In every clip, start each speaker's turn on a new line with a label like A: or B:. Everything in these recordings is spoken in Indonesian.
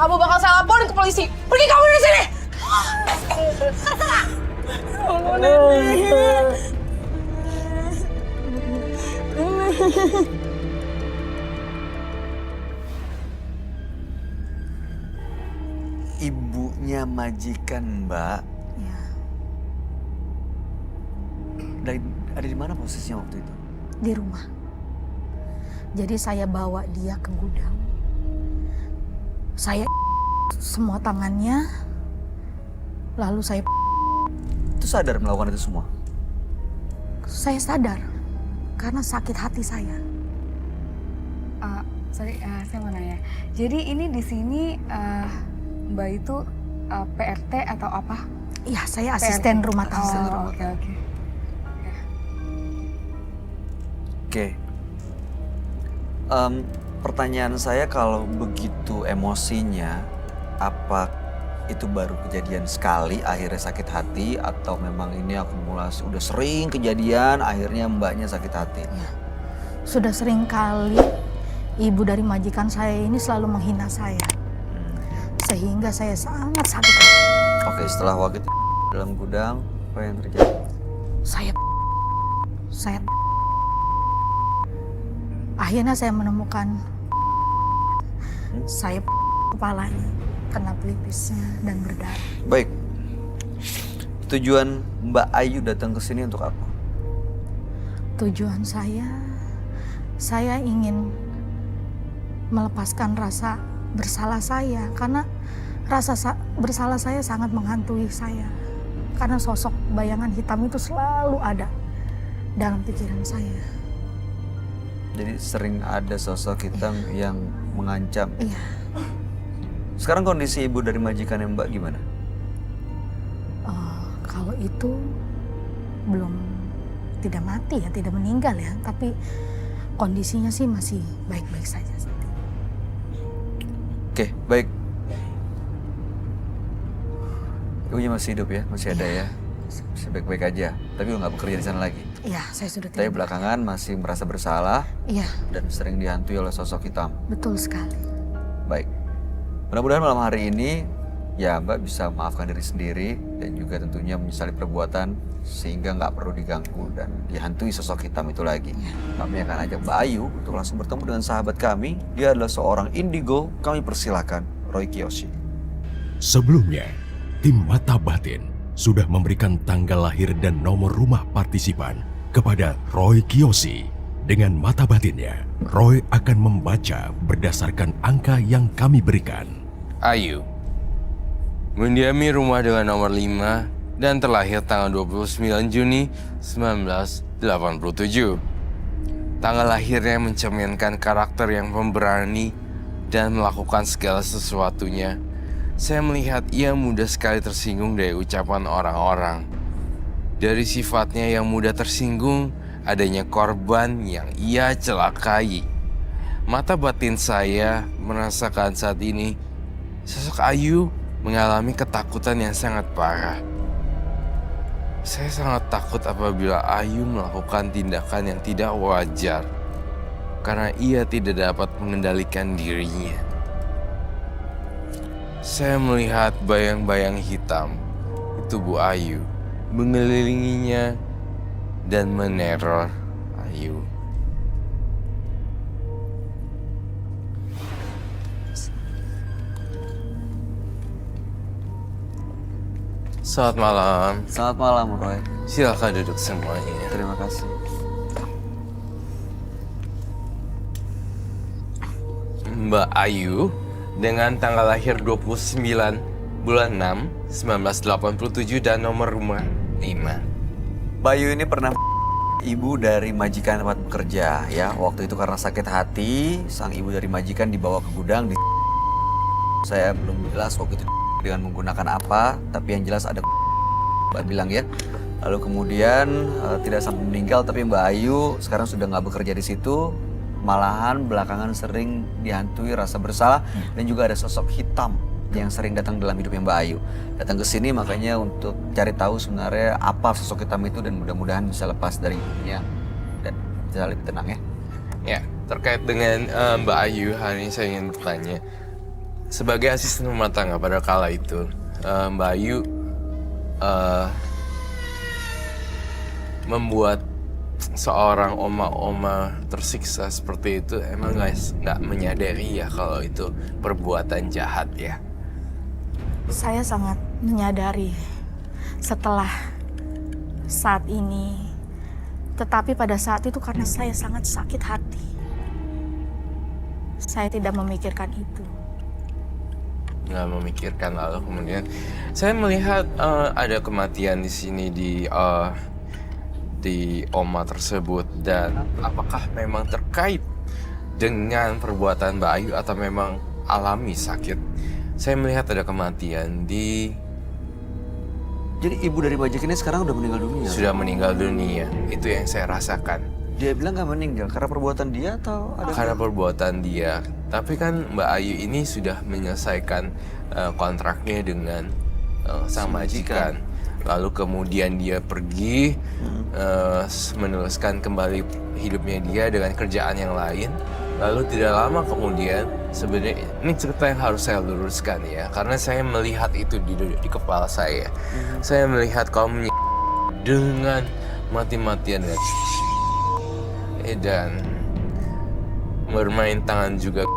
A: Kamu bakal saya laporin ke polisi. Pergi kamu dari sini. Terserah. Oh, Nenek.
B: Ibunya majikan Mbak.
C: Ya,
B: Ada di mana posisinya waktu itu?
C: di rumah. Jadi saya bawa dia ke gudang. Saya semua tangannya, lalu
B: Itu sadar melakukan itu semua?
C: saya sadar karena sakit hati saya.
A: Saya mau nanya. Jadi ini di sini Mbak itu PRT atau apa?
C: Iya, saya asisten rumah tangga.
A: Oke.
B: Oke. Pertanyaan saya kalau begitu emosinya, apa itu baru kejadian sekali akhirnya sakit hati atau memang ini akumulasi udah sering kejadian akhirnya mbaknya sakit hati?
C: Ya. Sudah sering kali ibu dari majikan saya ini selalu menghina saya. Sehingga saya sangat sakit hati.
B: Oke, setelah waktu itu dalam gudang, apa yang terjadi?
C: Saya akhirnya saya menemukan saya kepalanya kena pelipisnya dan berdarah.
B: Baik. Tujuan Mbak Ayu datang ke sini untuk apa?
C: Tujuan saya ingin melepaskan rasa bersalah saya karena rasa bersalah saya sangat menghantui saya. Karena sosok bayangan hitam itu selalu ada dalam pikiran saya.
B: Jadi sering ada sosok hitam yang mengancam.
C: Iya.
B: Sekarang kondisi ibu dari majikan yang Mbak gimana?
C: Kalau itu belum tidak mati ya, tidak meninggal ya, tapi kondisinya sih masih baik-baik saja.
B: Oke, baik. Ibunya masih hidup ya, masih ada ya. Masih baik-baik aja. Tapi udah nggak bekerja di sana lagi.
C: Iya, saya sudah
B: Tapi
C: tidak.
B: belakangan masih merasa bersalah
C: Iya,
B: dan sering dihantui oleh sosok hitam.
C: betul sekali.
B: Baik. Mudah-mudahan malam hari ini ya Mbak bisa maafkan diri sendiri dan juga tentunya menyesali perbuatan sehingga nggak perlu diganggu dan dihantui sosok hitam itu lagi. Kami akan ajak Mbak Ayu untuk langsung bertemu dengan sahabat kami. Dia adalah seorang indigo. Kami persilakan Roy Kiyoshi.
D: Sebelumnya, tim Mata Batin sudah memberikan tanggal lahir dan nomor rumah partisipan kepada Roy Kiyoshi. Dengan mata batinnya, Roy akan membaca berdasarkan angka yang kami berikan.
E: Ayu mendiami rumah dengan nomor 5 dan terlahir tanggal 29 Juni 1987. Tanggal lahirnya mencerminkan karakter yang pemberani dan melakukan segala sesuatunya. Saya melihat ia mudah sekali tersinggung dari ucapan orang-orang. Dari sifatnya yang mudah tersinggung, adanya korban yang ia celakai. Mata batin saya merasakan saat ini sosok Ayu mengalami ketakutan yang sangat parah. Saya sangat takut apabila Ayu melakukan tindakan yang tidak wajar karena ia tidak dapat mengendalikan dirinya. Saya melihat bayang-bayang hitam di tubuh Ayu mengelilinginya dan meneror Ayu. Selamat malam.
B: Selamat malam Roy.
E: Silakan duduk semuanya.
B: Terima kasih.
E: Mbak Ayu dengan tanggal lahir 29 bulan 6 1987 dan nomor rumah 5.
B: Bayu ini pernah ibu dari majikan tempat bekerja ya. Waktu itu karena sakit hati, sang ibu dari majikan dibawa ke gudang. Saya belum jelas waktu itu dengan menggunakan apa, tapi yang jelas ada Mbak bilang ya. Lalu kemudian tidak sampai meninggal, tapi Mbak Ayu sekarang sudah nggak bekerja di situ. Malahan belakangan sering dihantui rasa bersalah dan juga ada sosok hitam yang sering datang dalam hidupnya Mbak Ayu. Datang ke sini makanya untuk cari tahu sebenarnya apa sosok hitam itu dan mudah-mudahan bisa lepas dari hidupnya dan bisa lebih tenang ya.
E: Ya, terkait dengan Mbak Ayu, hari ini saya ingin bertanya. sebagai asisten rumah tangga pada kala itu, Mbak Ayu membuat seorang oma-oma tersiksa seperti itu emang guys nggak menyadari ya kalau itu perbuatan jahat ya.
C: Saya sangat menyadari setelah saat ini, tetapi pada saat itu karena saya sangat sakit hati, saya tidak memikirkan itu.
E: Nggak memikirkan, lalu kemudian saya melihat ada kematian di sini di oma tersebut, dan apakah memang terkait dengan perbuatan Mbak Ayu atau memang alami sakit? Saya melihat ada kematian di...
B: Jadi ibu dari Majikan ini sekarang udah meninggal dunia?
E: Sudah meninggal dunia, itu yang saya rasakan.
B: Dia bilang nggak meninggal karena perbuatan dia atau ada?
E: Karena perbuatan dia. Tapi kan Mbak Ayu ini sudah menyelesaikan kontraknya dengan sang majikan. Lalu kemudian dia pergi meneruskan kembali hidupnya dia dengan kerjaan yang lain. Lalu tidak lama kemudian, sebenarnya ini cerita yang harus saya luruskan ya, karena saya melihat itu di kepala saya. Saya melihat kaum dengan mati-matian dan bermain tangan juga,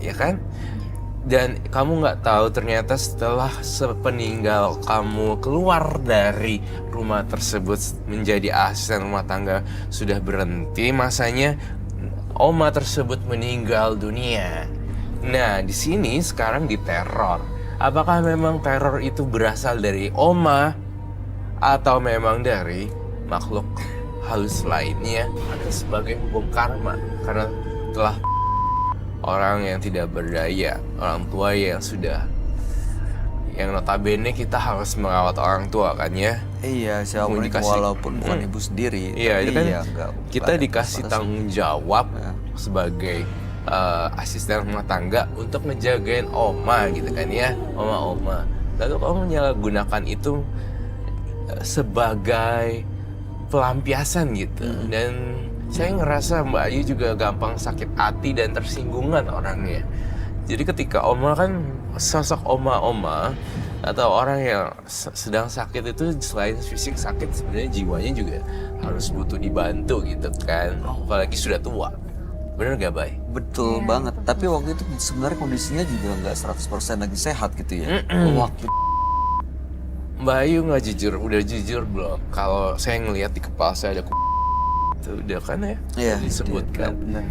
E: ya kan? Dan kamu nggak tahu ternyata setelah sepeninggal kamu keluar dari rumah tersebut menjadi asisten rumah tangga, sudah berhenti masanya, oma tersebut meninggal dunia. Nah, di sini sekarang diteror. Apakah memang teror itu berasal dari oma atau memang dari makhluk halus lainnya atau sebagai hukum karma? Karena telah orang yang tidak berdaya, orang tua yang sudah, yang notabene kita harus merawat orang tua kan ya.
B: Iya, siapapun itu walaupun bukan ibu sendiri.
E: Iya, itu kan
B: enggak,
E: kita dikasih tanggung jawab sebagai asisten rumah tangga untuk ngejagain oma gitu kan ya, oma-oma. Lalu kamu menyalahgunakan itu sebagai pelampiasan gitu. Dan saya ngerasa Mbak Ayu juga gampang sakit hati dan tersinggungan orangnya. Jadi ketika oma kan, sosok oma-oma atau orang yang sedang sakit itu selain fisik sakit, sebenarnya jiwanya juga harus butuh dibantu gitu kan. Apalagi sudah tua. Bener gak, Bay?
B: Betul banget. Tapi waktu itu sebenarnya kondisinya juga nggak 100% lagi sehat gitu ya. Waktu
E: Mbak Ayu nggak jujur, udah jujur belum? Kalau saya ngelihat di kepala saya ada itu udah kan ya?
B: Iya,
E: disebutkan.
B: Benar.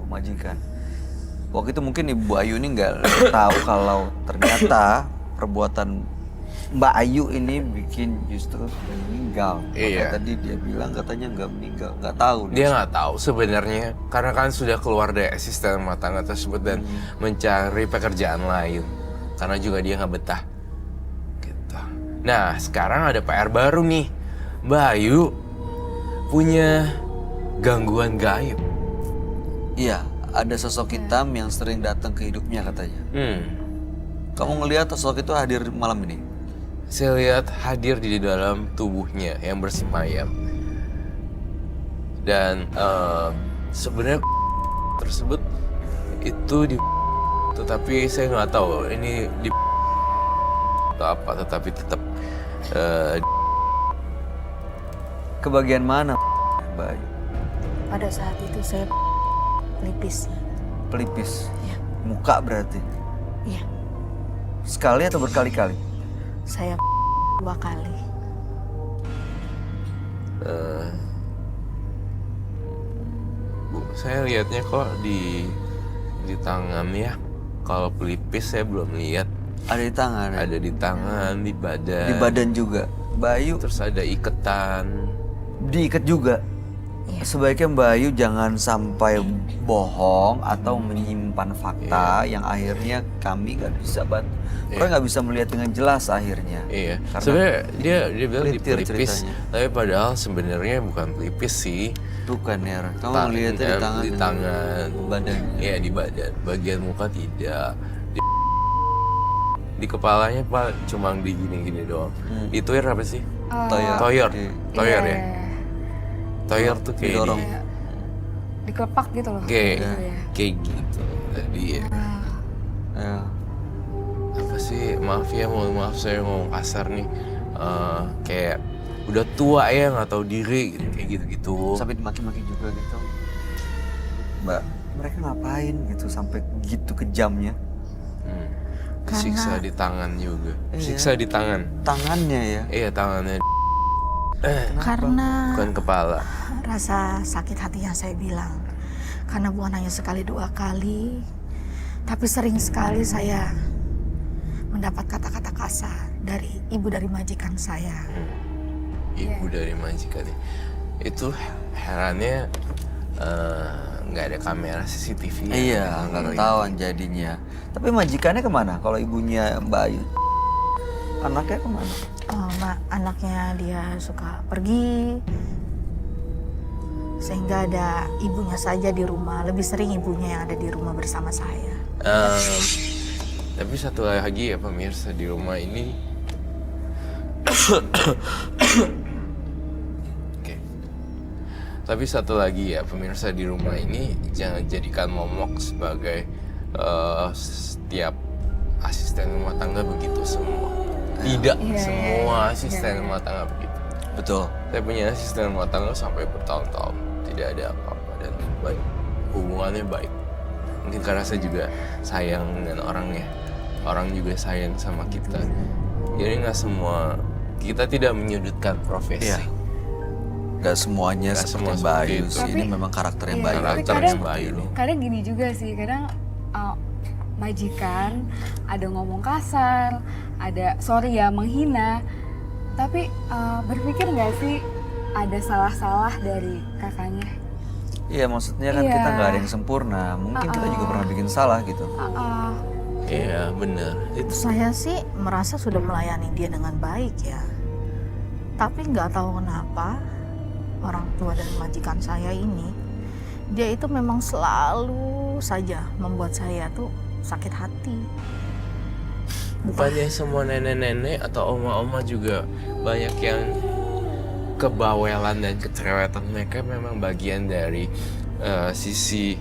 B: Majikan. Waktu itu mungkin Ibu Ayu ini nggak tahu kalau ternyata perbuatan Mbak Ayu ini bikin justru meninggal.
E: Iya.
B: Tadi dia bilang katanya nggak meninggal, nggak tahu.
E: Dia nggak tahu sebenarnya karena kan sudah keluar dari asisten rumah tangga tersebut dan mencari pekerjaan lain karena juga dia nggak betah. Gitu. Nah sekarang ada PR baru nih, Mbak Ayu punya gangguan gaib.
B: Iya, ada sosok hitam yang sering datang ke hidupnya katanya. Kamu ngelihat sosok itu hadir malam ini?
E: Saya lihat hadir di dalam tubuhnya yang bersemayam. Dan sebenarnya tersebut itu di, tetapi saya nggak tahu ini di atau apa, tetapi tetap
B: ke bagian mana, Mbak Ayu?
C: Pada saat itu saya pelipis.
B: Pelipis?
C: Iya.
B: Muka berarti?
C: Iya.
B: Sekali atau berkali-kali?
C: Saya 2 kali.
E: Bu, saya lihatnya kok di tangan ya. Kalau pelipis saya belum lihat.
B: Ada di tangan? Ya?
E: Ada di tangan, di badan.
B: Di badan juga? Mbak Ayu?
E: Terus ada iketan.
B: Diikat juga?
C: Iya.
B: Sebaiknya Mbak Ayu jangan sampai bohong atau menyimpan fakta yang akhirnya kami nggak bisa bantu. Orang nggak bisa melihat dengan jelas akhirnya.
E: Iya.
B: Karena
E: Sebenarnya dia bilang di
B: pelintir
E: pelipis,
B: ceritanya.
E: tapi padahal sebenarnya bukan pelipis sih.
B: Bukan ya, kamu melihatnya di tangan?
E: Di tangan.
B: Badan?
E: Iya di badan. Bagian muka tidak. Di kepalanya Pak cuma di gini-gini doang. Di toyer apa sih?
B: Toyor.
E: Toyor.
B: Di-
E: Toyor ya.
C: Iya.
E: Toyor tuh kayak
B: Didorong.
E: di
A: dikelepak gitu loh.
E: Kayak
A: Gitu ya.
E: kayak gitu tadi ya.
B: Ya.
E: Apa sih, maaf ya, maaf saya ngomong kasar nih. Kayak udah tua ya, nggak tahu diri gitu, kayak gitu-gitu.
B: Sampai dimaki-maki juga gitu. Mbak, mereka ngapain gitu sampai gitu kejamnya?
E: Disiksa di tangan juga.
B: Iya.
E: Siksa di tangan.
B: Tangannya ya.
E: Iya, tangannya
C: Karena
E: bukan kepala.
C: rasa sakit hati yang saya bilang. Karena bukan hanya sekali 2 kali, tapi sering sekali saya mendapat kata-kata kasar dari ibu dari majikan saya.
E: Ibu dari majikannya. Itu herannya nggak ada kamera CCTV.
B: Iya, nggak ketahuan jadinya. Tapi majikannya kemana? Kalau ibunya Mbak Ayu, anaknya kemana?
C: Anaknya dia suka pergi, sehingga ada ibunya saja di rumah. Lebih sering ibunya yang ada di rumah bersama saya.
E: Tapi satu lagi ya pemirsa, di rumah ini Oke. Tapi satu lagi ya pemirsa, di rumah ini jangan jadikan momok sebagai setiap asisten rumah tangga begitu semua. Tidak semua asisten rumah tangga begitu.
B: Betul.
E: Saya punya asisten rumah tangga sampai bertahun-tahun tidak ada apa-apa dan baik, hubungannya baik. Mungkin karena saya juga sayang dengan orangnya, orang juga sayang sama kita. Jadi nggak semua, kita tidak menyudutkan profesi.
B: Iya. Gak semuanya
E: Nggak
B: seperti
E: semua
B: Mbak
E: seperti
B: Ayu
E: itu.
B: sih. Ini memang karakter yang
A: Iya,
B: baik.
A: tapi
E: Karakter
A: kadang-
E: yang baik ini.
A: Kadang gini juga sih, kadang majikan ada ngomong kasar, ada sorry ya menghina, tapi berpikir nggak sih ada salah-salah dari kakaknya?
B: Iya, maksudnya kan
A: Iya.
B: kita nggak ada yang sempurna. Mungkin kita juga pernah bikin salah gitu.
E: Iya benar. Itu
C: Saya sih merasa sudah melayani dia dengan baik ya. Tapi nggak tahu kenapa orang tua dan majikan saya ini, dia itu memang selalu saja membuat saya tuh sakit hati.
E: bukannya semua nenek-nenek atau oma-oma juga banyak yang kebawelan dan kecerewetan mereka memang bagian dari sisi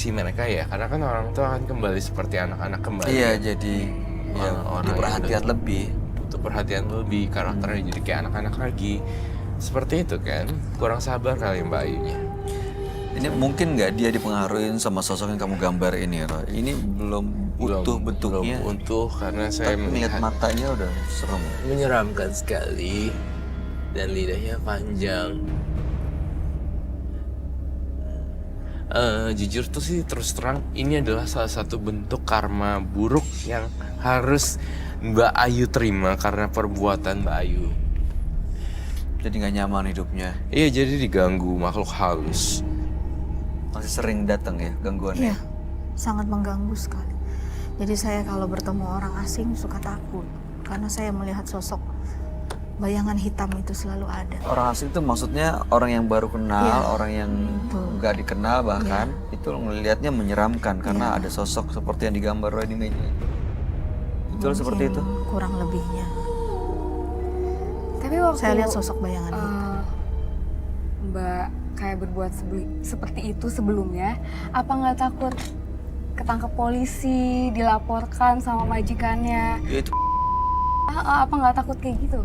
E: mereka ya, karena kan orang tua akan kembali seperti anak-anak kembali.
B: Iya, jadi ya,
E: Orang
B: butuh perhatian
E: itu.
B: lebih.
E: Untuk perhatian lebih, karakternya jadi kayak anak-anak lagi. Seperti itu kan, kurang sabar kali Mbak Ayunya.
B: Ini mungkin nggak dia dipengaruhi sama sosok yang kamu gambar ini, Roy? Ini belum utuh bentuknya.
E: Belum utuh karena saya
B: Tapi
E: melihat
B: melihat matanya udah serem.
E: menyeramkan sekali dan lidahnya panjang. Jujur tuh sih, terus terang ini adalah salah satu bentuk karma buruk yang harus Mbak Ayu terima karena perbuatan Mbak Ayu.
B: Jadi nggak nyaman hidupnya.
E: Iya, jadi diganggu makhluk halus.
B: Masih sering datang ya gangguannya.
C: Iya, sangat mengganggu sekali. Jadi saya kalau bertemu orang asing suka takut. Karena saya melihat sosok bayangan hitam itu selalu ada.
B: Orang asing itu maksudnya orang yang baru kenal,
C: Iya.
B: orang yang
C: Betul.
B: nggak dikenal bahkan itu ngelihatnya menyeramkan karena ada sosok seperti yang digambar Roy di meja. Betul seperti itu.
C: Mungkin kurang lebihnya.
A: Tapi waktu
C: Saya lihat sosok bayangan hitam.
A: Mbak kayak berbuat seperti itu sebelumnya, apa nggak takut ketangkep polisi, dilaporkan sama majikannya?
B: Ya, itu
A: Apa nggak takut kayak gitu?